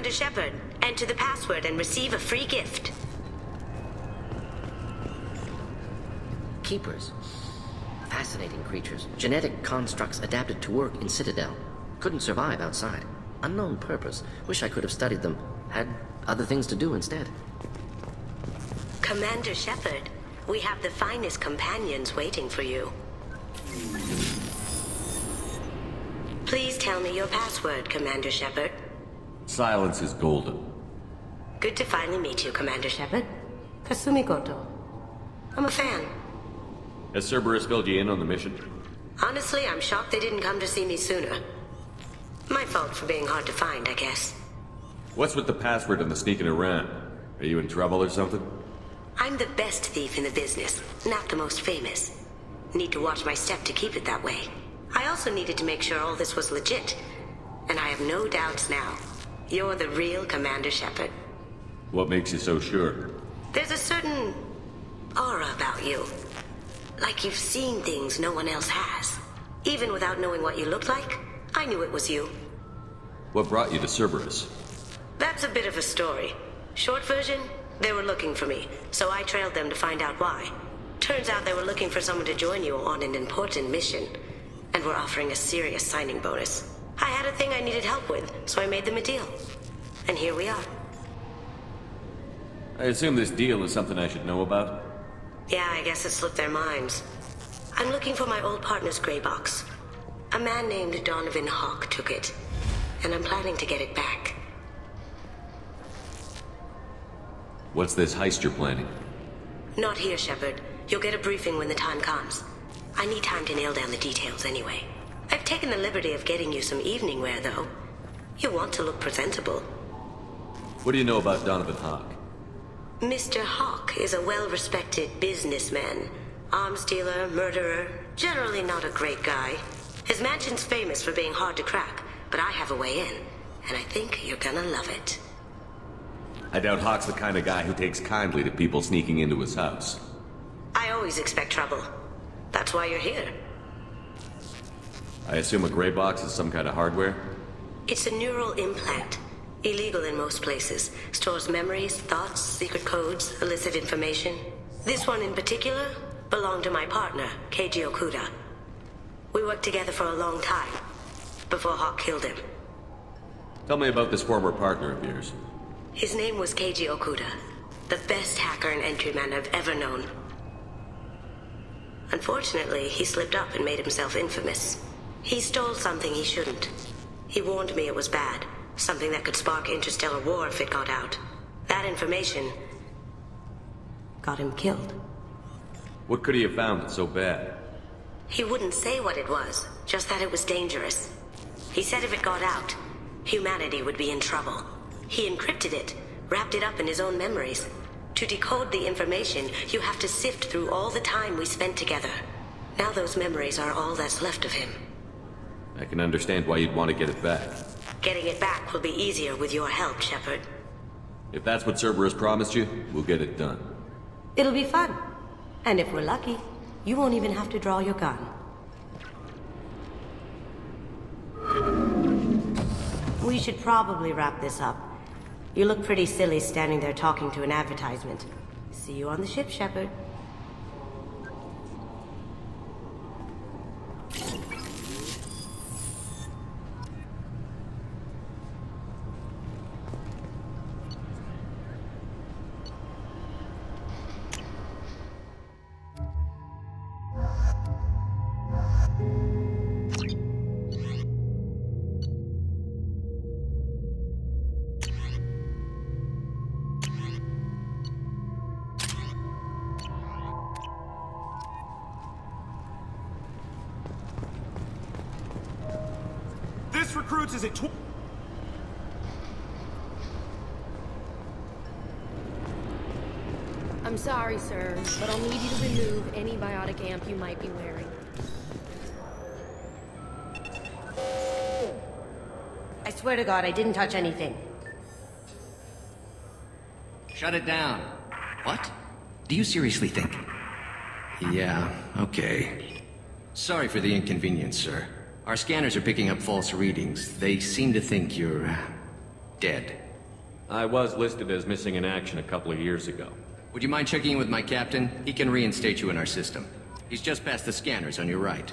Commander Shepard. Enter the password and receive a free gift. Keepers. Fascinating creatures. Genetic constructs adapted to work in Citadel. Couldn't survive outside. Unknown purpose. Wish I could have studied them. Had other things to do instead. Commander Shepard, we have the finest companions waiting for you. Please tell me your password, Commander Shepard. Silence is golden. Good to finally meet you, Commander Shepard. Kasumi Goto. I'm a fan. Has Cerberus filled you in on the mission? Honestly, I'm shocked they didn't come to see me sooner. My fault for being hard to find, I guess. What's with the password and the sneaking around? Are you in trouble or something? I'm the best thief in the business, not the most famous. Need to watch my step to keep it that way. I also needed to make sure all this was legit. And I have no doubts now. You're the real Commander Shepard. What makes you so sure? There's a certain aura about you. Like you've seen things no one else has. Even without knowing what you looked like, I knew it was you. What brought you to Cerberus? That's a bit of a story. Short version, they were looking for me, so I trailed them to find out why. Turns out they were looking for someone to join you on an important mission, and were offering a serious signing bonus. I had a thing I needed help with, so I made them a deal. And here we are. I assume this deal is something I should know about? Yeah, I guess it slipped their minds. I'm looking for my old partner's gray box. A man named Donovan Hawk took it, and I'm planning to get it back. What's this heist you're planning? Not here, Shepard. You'll get a briefing when the time comes. I need time to nail down the details anyway. I've taken the liberty of getting you some evening wear, though. You want to look presentable. What do you know about Donovan Hawk? Mr. Hawk is a well-respected businessman. Arms dealer, murderer, generally not a great guy. His mansion's famous for being hard to crack, but I have a way in, and I think you're gonna love it. I doubt Hawk's the kind of guy who takes kindly to people sneaking into his house. I always expect trouble. That's why you're here. I assume a gray box is some kind of hardware? It's a neural implant. Illegal in most places. Stores memories, thoughts, secret codes, illicit information. This one in particular belonged to my partner, Keiji Okuda. We worked together for a long time, before Hawk killed him. Tell me about this former partner of yours. His name was Keiji Okuda, the best hacker and entryman I've ever known. Unfortunately, he slipped up and made himself infamous. He stole something he shouldn't. He warned me it was bad, something that could spark interstellar war if it got out. That information got him killed. What could he have found that's so bad? He wouldn't say what it was, just that it was dangerous. He said if it got out, humanity would be in trouble. He encrypted it, wrapped it up in his own memories. To decode the information, you have to sift through all the time we spent together. Now those memories are all that's left of him. I can understand why you'd want to get it back. Getting it back will be easier with your help, Shepard. If that's what Cerberus promised you, we'll get it done. It'll be fun. And if we're lucky, you won't even have to draw your gun. We should probably wrap this up. You look pretty silly standing there talking to an advertisement. See you on the ship, Shepard. This recruits is a I'm sorry, sir, but I'll need you to remove any biotic amp you might be wearing. I swear to God, I didn't touch anything. Shut it down. What? Do you seriously think? Yeah, okay. Sorry for the inconvenience, sir. Our scanners are picking up false readings. They seem to think you're... dead. I was listed as missing in action a couple of years ago. Would you mind checking in with my captain? He can reinstate you in our system. He's just past the scanners on your right.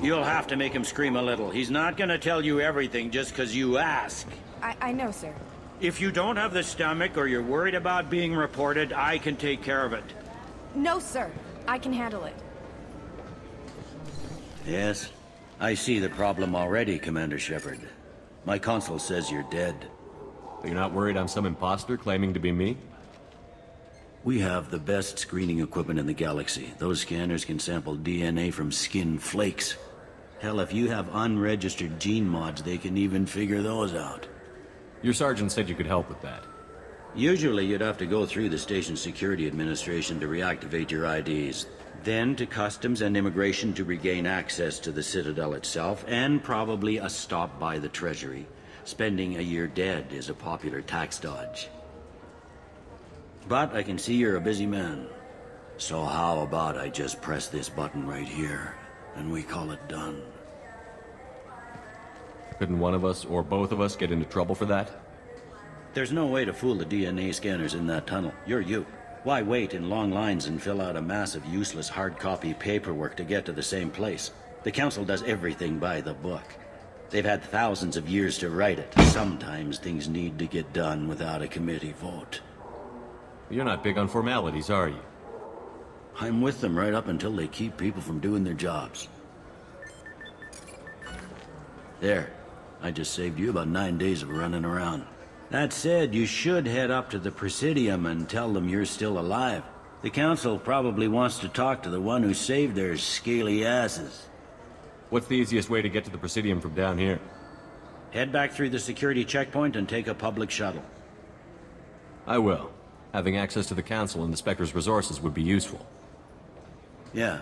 You'll have to make him scream a little. He's not gonna tell you everything just 'cause you ask. I know, sir. If you don't have the stomach or you're worried about being reported, I can take care of it. No, sir. I can handle it. Yes, I see the problem already, Commander Shepard. My console says you're dead. You're not worried I'm some imposter claiming to be me? We have the best screening equipment in the galaxy. Those scanners can sample DNA from skin flakes. Hell, if you have unregistered gene mods, they can even figure those out. Your sergeant said you could help with that. Usually you'd have to go through the station security administration to reactivate your IDs. Then to customs and immigration to regain access to the Citadel itself, and probably a stop by the Treasury. Spending a year dead is a popular tax dodge. But I can see you're a busy man. So how about I just press this button right here, and we call it done? Couldn't one of us, or both of us, get into trouble for that? There's no way to fool the DNA scanners in that tunnel. You're you. Why wait in long lines and fill out a massive useless hard copy paperwork to get to the same place? The Council does everything by the book. They've had thousands of years to write it. Sometimes things need to get done without a committee vote. You're not big on formalities, are you? I'm with them right up until they keep people from doing their jobs. There. I just saved you about 9 days of running around. That said, you should head up to the Presidium and tell them you're still alive. The Council probably wants to talk to the one who saved their scaly asses. What's the easiest way to get to the Presidium from down here? Head back through the security checkpoint and take a public shuttle. I will. Having access to the Council and the Spectre's resources would be useful. Yeah.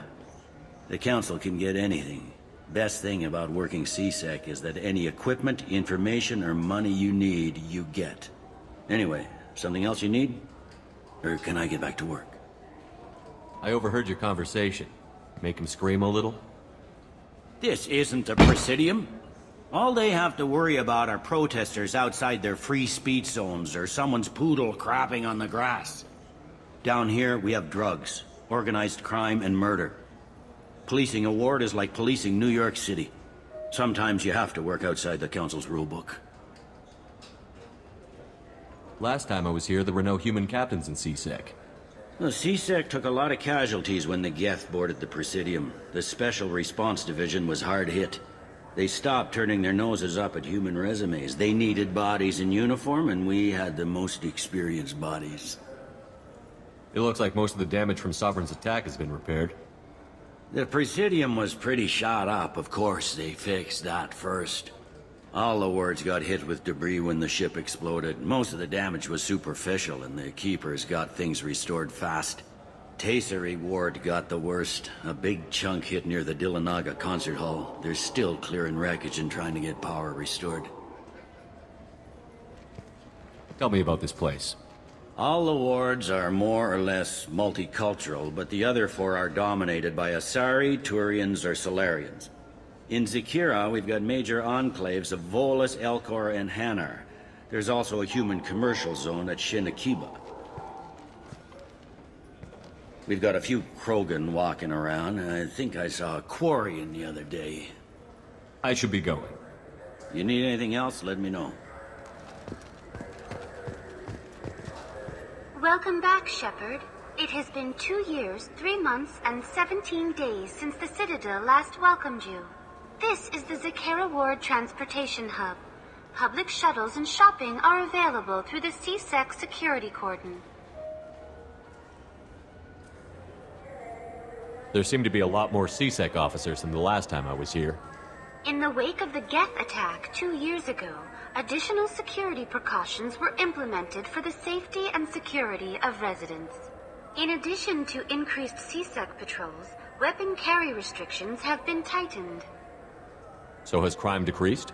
The Council can get anything. Best thing about working CSEC is that any equipment, information, or money you need, you get. Anyway, something else you need? Or can I get back to work? I overheard your conversation. Make him scream a little? This isn't a Presidium. All they have to worry about are protesters outside their free speech zones or someone's poodle crapping on the grass. Down here, we have drugs, organized crime, and murder. Policing a ward is like policing New York City. Sometimes you have to work outside the Council's rulebook. Last time I was here, there were no human captains in CSEC. The CSEC took a lot of casualties when the Geth boarded the Presidium. The Special Response Division was hard hit. They stopped turning their noses up at human resumes. They needed bodies in uniform, and we had the most experienced bodies. It looks like most of the damage from Sovereign's attack has been repaired. The Presidium was pretty shot up. Of course, they fixed that first. All the wards got hit with debris when the ship exploded. Most of the damage was superficial, and the Keepers got things restored fast. Tasery Ward got the worst. A big chunk hit near the Dillanaga concert hall. They're still clearing wreckage and trying to get power restored. Tell me about this place. All the wards are more or less multicultural, but the other four are dominated by Asari, Turians, or Solarians. In Zakira, we've got major enclaves of Volus, Elcor, and Hanar. There's also a human commercial zone at Shinakiba. We've got a few Krogan walking around, and I think I saw a Quarian the other day. I should be going. You need anything else, let me know. Welcome back, Shepard. It has been 2 years, 3 months, and 17 days since the Citadel last welcomed you. This is the Zakera Ward Transportation Hub. Public shuttles and shopping are available through the CSEC security cordon. There seem to be a lot more CSEC officers than the last time I was here. In the wake of the Geth attack 2 years ago, additional security precautions were implemented for the safety and security of residents. In addition to increased CSEC patrols, weapon carry restrictions have been tightened. So has crime decreased?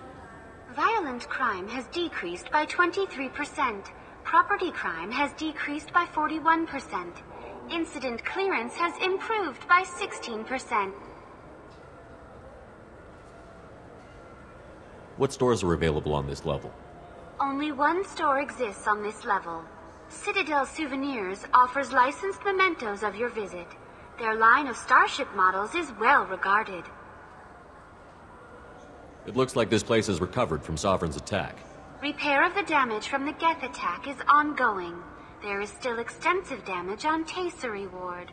Violent crime has decreased by 23%. Property crime has decreased by 41%. Incident clearance has improved by 16%. What stores are available on this level? Only one store exists on this level. Citadel Souvenirs offers licensed mementos of your visit. Their line of starship models is well regarded. It looks like this place has recovered from Sovereign's attack. Repair of the damage from the Geth attack is ongoing. There is still extensive damage on Tassery Ward.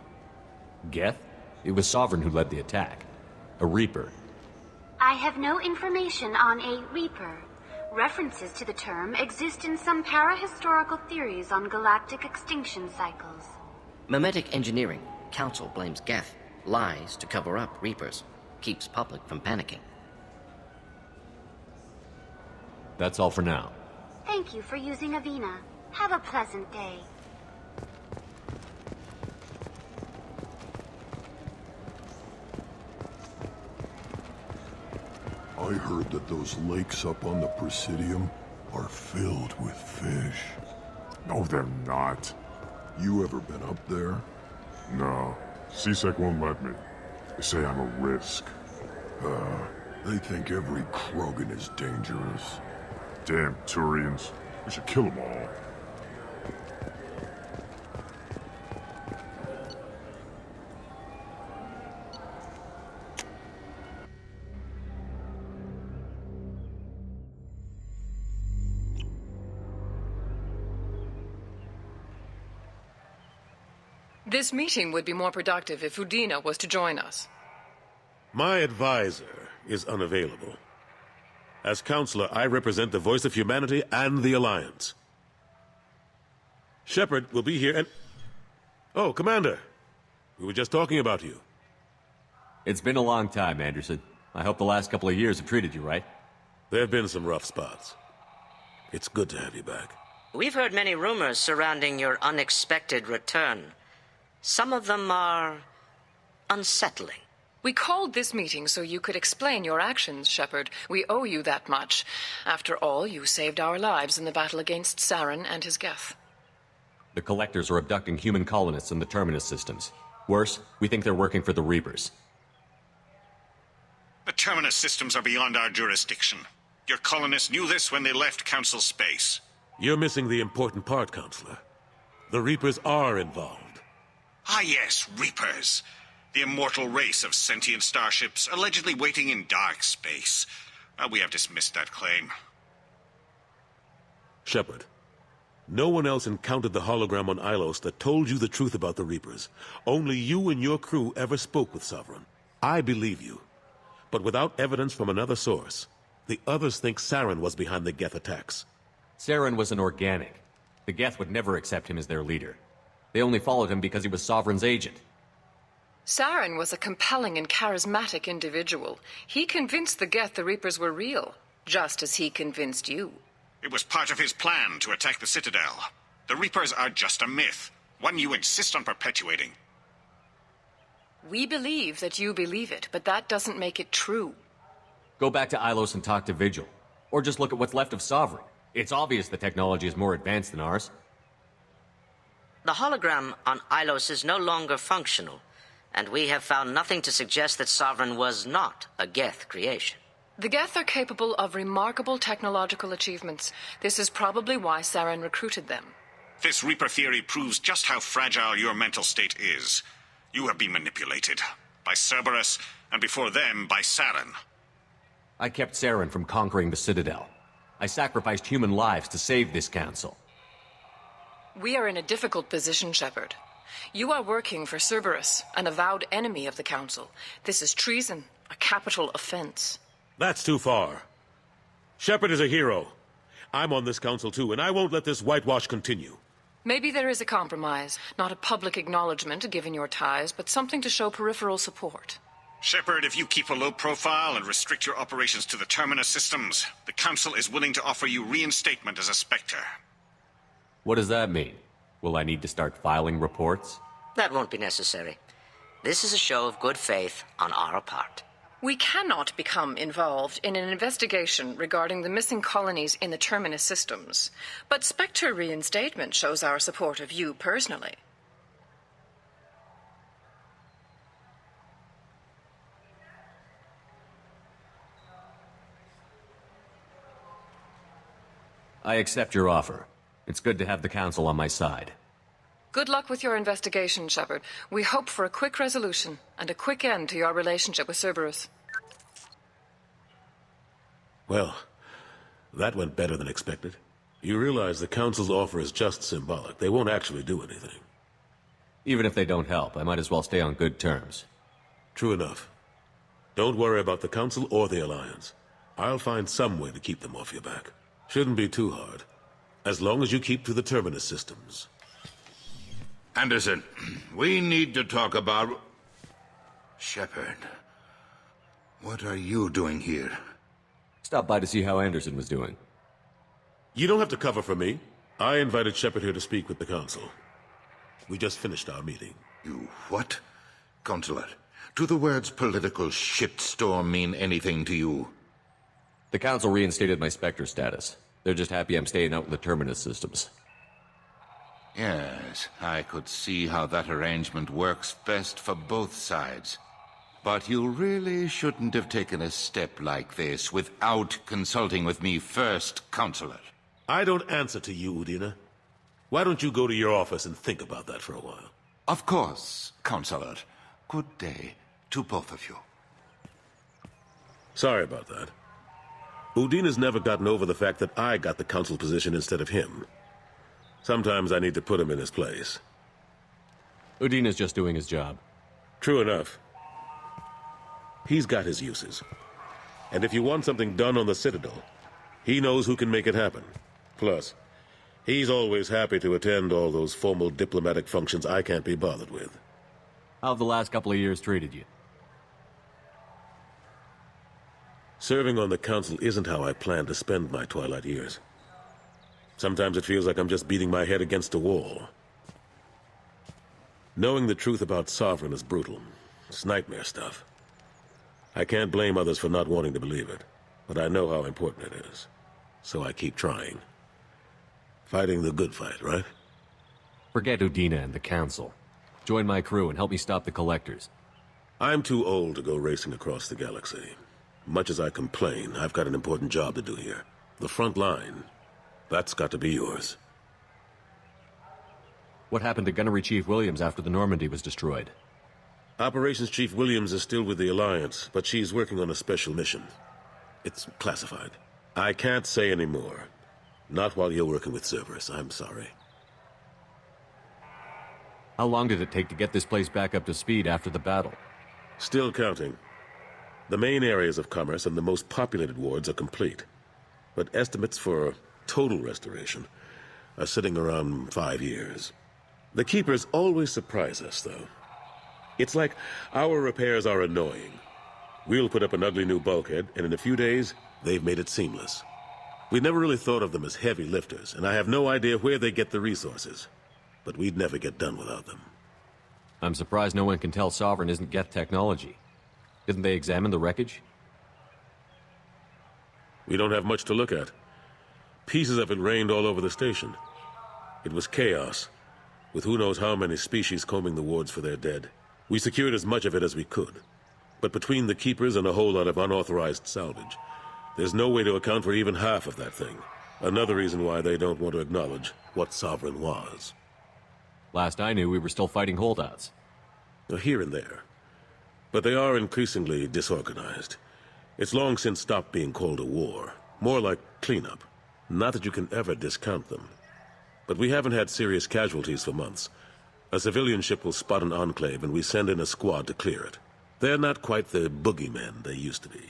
Geth? It was Sovereign who led the attack. A Reaper. I have no information on a Reaper. References to the term exist in some parahistorical theories on galactic extinction cycles. Memetic engineering. Council blames Geth. Lies to cover up Reapers. Keeps public from panicking. That's all for now. Thank you for using Avina. Have a pleasant day. I heard that those lakes up on the Presidium are filled with fish. No, they're not. You ever been up there? No. CSEC won't let me. They say I'm a risk. They think every Krogan is dangerous. Damn Turians. We should kill them all. This meeting would be more productive if Udina was to join us. My advisor is unavailable. As counselor, I represent the voice of humanity and the Alliance. Shepard will be here and... Oh, Commander. We were just talking about you. It's been a long time, Anderson. I hope the last couple of years have treated you right. There have been some rough spots. It's good to have you back. We've heard many rumors surrounding your unexpected return. Some of them are unsettling. We called this meeting so you could explain your actions, Shepard. We owe you that much. After all, you saved our lives in the battle against Saren and his Geth. The Collectors are abducting human colonists in the Terminus systems. Worse, we think they're working for the Reapers. The Terminus systems are beyond our jurisdiction. Your colonists knew this when they left Council space. You're missing the important part, Counselor. The Reapers are involved. Ah yes, Reapers. The immortal race of sentient starships allegedly waiting in dark space. We have dismissed that claim. Shepard, no one else encountered the hologram on Ilos that told you the truth about the Reapers. Only you and your crew ever spoke with Sovereign. I believe you. But without evidence from another source, the others think Saren was behind the Geth attacks. Saren was an organic. The Geth would never accept him as their leader. They only followed him because he was Sovereign's agent. Saren was a compelling and charismatic individual. He convinced the Geth the Reapers were real, just as he convinced you. It was part of his plan to attack the Citadel. The Reapers are just a myth, one you insist on perpetuating. We believe that you believe it, but that doesn't make it true. Go back to Ilos and talk to Vigil. Or just look at what's left of Sovereign. It's obvious the technology is more advanced than ours. The hologram on Ilos is no longer functional, and we have found nothing to suggest that Sovereign was not a Geth creation. The Geth are capable of remarkable technological achievements. This is probably why Saren recruited them. This Reaper theory proves just how fragile your mental state is. You have been manipulated. By Cerberus, and before them, by Saren. I kept Saren from conquering the Citadel. I sacrificed human lives to save this council. We are in a difficult position, Shepard. You are working for Cerberus, an avowed enemy of the Council. This is treason, a capital offense. That's too far. Shepard is a hero. I'm on this council too, and I won't let this whitewash continue. Maybe there is a compromise. Not a public acknowledgement given your ties, but something to show peripheral support. Shepard, if you keep a low profile and restrict your operations to the Terminus systems, the Council is willing to offer you reinstatement as a Spectre. What does that mean? Will I need to start filing reports? That won't be necessary. This is a show of good faith on our part. We cannot become involved in an investigation regarding the missing colonies in the Terminus systems, but Spectre reinstatement shows our support of you personally. I accept your offer. It's good to have the Council on my side. Good luck with your investigation, Shepard. We hope for a quick resolution and a quick end to your relationship with Cerberus. Well, that went better than expected. You realize the Council's offer is just symbolic. They won't actually do anything. Even if they don't help, I might as well stay on good terms. True enough. Don't worry about the Council or the Alliance. I'll find some way to keep them off your back. Shouldn't be too hard. As long as you keep to the Terminus systems. Anderson, we need to talk about... Shepard. What are you doing here? Stop by to see how Anderson was doing. You don't have to cover for me. I invited Shepard here to speak with the Council. We just finished our meeting. You what? Consular, do the words political shitstorm mean anything to you? The Council reinstated my Spectre status. They're just happy I'm staying out in the Terminus systems. Yes, I could see how that arrangement works best for both sides. But you really shouldn't have taken a step like this without consulting with me first, Consular. I don't answer to you, Udina. Why don't you go to your office and think about that for a while? Of course, Consular. Good day to both of you. Sorry about that. Udina's never gotten over the fact that I got the Council position instead of him. Sometimes I need to put him in his place. Udina's just doing his job. True enough. He's got his uses. And if you want something done on the Citadel, he knows who can make it happen. Plus, he's always happy to attend all those formal diplomatic functions I can't be bothered with. How have the last couple of years treated you? Serving on the Council isn't how I plan to spend my twilight years. Sometimes it feels like I'm just beating my head against a wall. Knowing the truth about Sovereign is brutal. It's nightmare stuff. I can't blame others for not wanting to believe it, but I know how important it is. So I keep trying. Fighting the good fight, right? Forget Udina and the Council. Join my crew and help me stop the Collectors. I'm too old to go racing across the galaxy. Much as I complain, I've got an important job to do here. The front line. That's got to be yours. What happened to Gunnery Chief Williams after the Normandy was destroyed? Operations Chief Williams is still with the Alliance, but she's working on a special mission. It's classified. I can't say any more. Not while you're working with Cerberus, I'm sorry. How long did it take to get this place back up to speed after the battle? Still counting. The main areas of commerce and the most populated wards are complete. But estimates for total restoration are sitting around 5 years. The Keepers always surprise us, though. It's like our repairs are annoying. We'll put up an ugly new bulkhead, and in a few days, they've made it seamless. We never really thought of them as heavy lifters, and I have no idea where they get the resources. But we'd never get done without them. I'm surprised no one can tell Sovereign isn't Geth technology. Didn't they examine the wreckage? We don't have much to look at. Pieces of it rained all over the station. It was chaos, with who knows how many species combing the wards for their dead. We secured as much of it as we could. But between the Keepers and a whole lot of unauthorized salvage, there's no way to account for even half of that thing. Another reason why they don't want to acknowledge what Sovereign was. Last I knew, we were still fighting holdouts. Here and there. But they are increasingly disorganized. It's long since stopped being called a war. More like cleanup. Not that you can ever discount them. But we haven't had serious casualties for months. A civilian ship will spot an enclave and we send in a squad to clear it. They're not quite the boogeymen they used to be.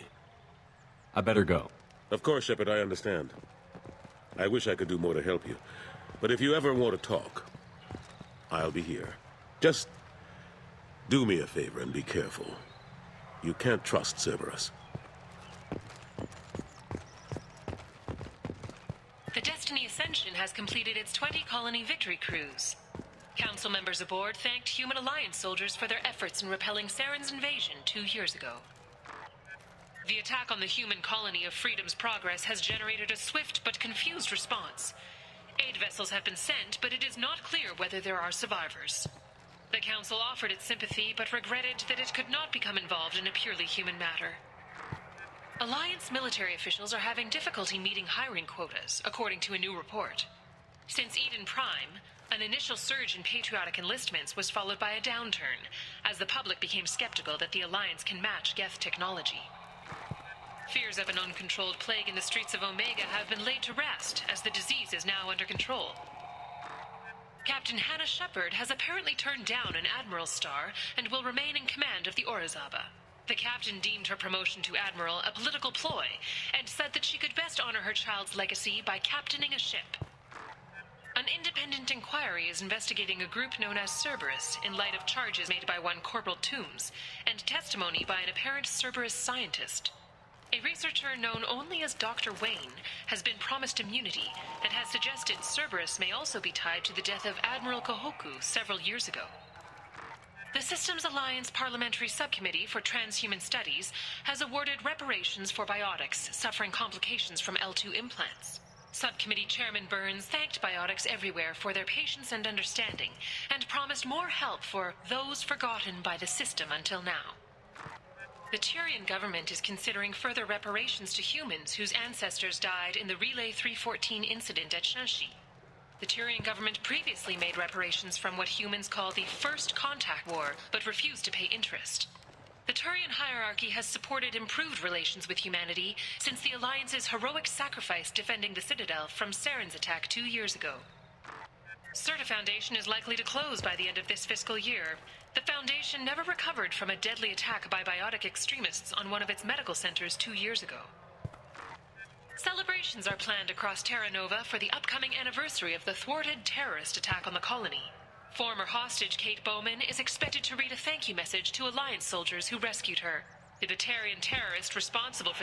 I better go. Of course, Shepard, I understand. I wish I could do more to help you. But if you ever want to talk, I'll be here. Just do me a favor and be careful. You can't trust Cerberus. The Destiny Ascension has completed its 20-colony victory cruise. Council members aboard thanked Human Alliance soldiers for their efforts in repelling Saren's invasion 2 years ago. The attack on the human colony of Freedom's Progress has generated a swift but confused response. Aid vessels have been sent, but it is not clear whether there are survivors. The Council offered its sympathy, but regretted that it could not become involved in a purely human matter. Alliance military officials are having difficulty meeting hiring quotas, according to a new report. Since Eden Prime, an initial surge in patriotic enlistments was followed by a downturn, as the public became skeptical that the Alliance can match Geth technology. Fears of an uncontrolled plague in the streets of Omega have been laid to rest, as the disease is now under control. Captain Hannah Shepard has apparently turned down an admiral's star and will remain in command of the Orizaba. The captain deemed her promotion to admiral a political ploy and said that she could best honor her child's legacy by captaining a ship. An independent inquiry is investigating a group known as Cerberus in light of charges made by one Corporal Toombs and testimony by an apparent Cerberus scientist. A researcher known only as Dr. Wayne has been promised immunity and has suggested Cerberus may also be tied to the death of Admiral Kohoku several years ago. The Systems Alliance Parliamentary Subcommittee for Transhuman Studies has awarded reparations for biotics suffering complications from L2 implants. Subcommittee Chairman Burns thanked biotics everywhere for their patience and understanding and promised more help for those forgotten by the system until now. The Tyrian government is considering further reparations to humans whose ancestors died in the Relay 314 incident at Shanxi. The Tyrian government previously made reparations from what humans call the First Contact War, but refused to pay interest. The Turian hierarchy has supported improved relations with humanity since the Alliance's heroic sacrifice defending the Citadel from Saren's attack 2 years ago. Certa Foundation is likely to close by the end of this fiscal year. The Foundation never recovered from a deadly attack by biotic extremists on one of its medical centers 2 years ago. Celebrations are planned across Terra Nova for the upcoming anniversary of the thwarted terrorist attack on the colony. Former hostage Kate Bowman is expected to read a thank you message to Alliance soldiers who rescued her. The Batarian terrorist responsible for